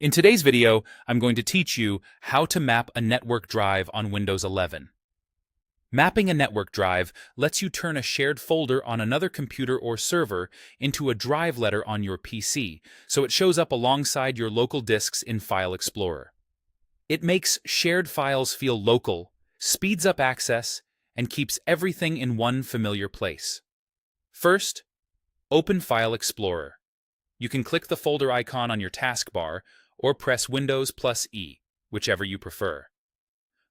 In today's video, I'm going to teach you how to map a network drive on Windows 11. Mapping a network drive lets you turn a shared folder on another computer or server into a drive letter on your PC, so it shows up alongside your local disks in File Explorer. It makes shared files feel local, speeds up access, and keeps everything in one familiar place. First, open File Explorer. You can click the folder icon on your taskbar or press Windows plus E, whichever you prefer.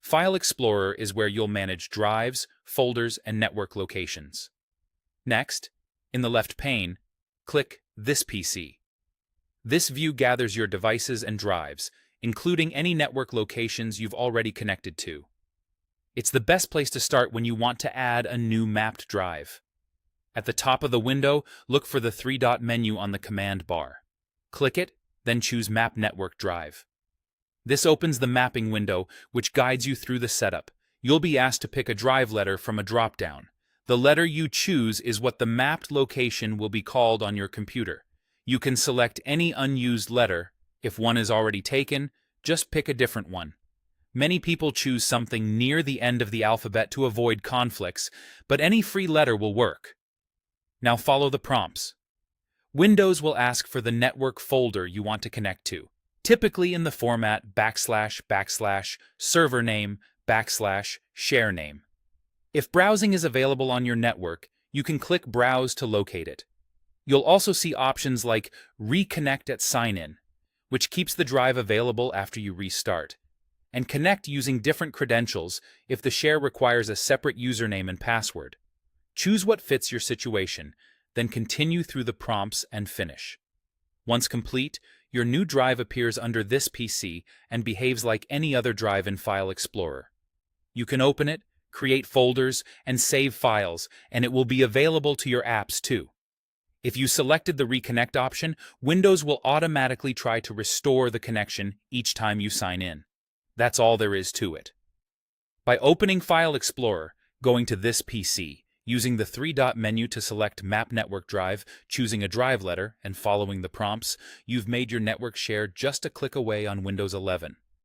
File Explorer is where you'll manage drives, folders, and network locations. Next, in the left pane, click This PC. This view gathers your devices and drives, including any network locations you've already connected to. It's the best place to start when you want to add a new mapped drive. At the top of the window, look for the three-dot menu on the command bar. Click it, then choose Map Network Drive. This opens the mapping window, which guides you through the setup. You'll be asked to pick a drive letter from a drop-down. The letter you choose is what the mapped location will be called on your computer. You can select any unused letter. If one is already taken, just pick a different one. Many people choose something near the end of the alphabet to avoid conflicts, but any free letter will work. Now follow the prompts. Windows will ask for the network folder you want to connect to, typically in the format // server name / share name. If browsing is available on your network, you can click Browse to locate it. You'll also see options like Reconnect at Sign-In, which keeps the drive available after you restart, and connect using different credentials if the share requires a separate username and password. Choose what fits your situation, then continue through the prompts and finish. Once complete, your new drive appears under this PC and behaves like any other drive in File Explorer. You can open it, create folders, and save files, and it will be available to your apps too. If you selected the Reconnect option, Windows will automatically try to restore the connection each time you sign in. That's all there is to it. By opening File Explorer, going to this PC, using the three-dot menu to select Map Network Drive, choosing a drive letter, and following the prompts, you've made your network share just a click away on Windows 11.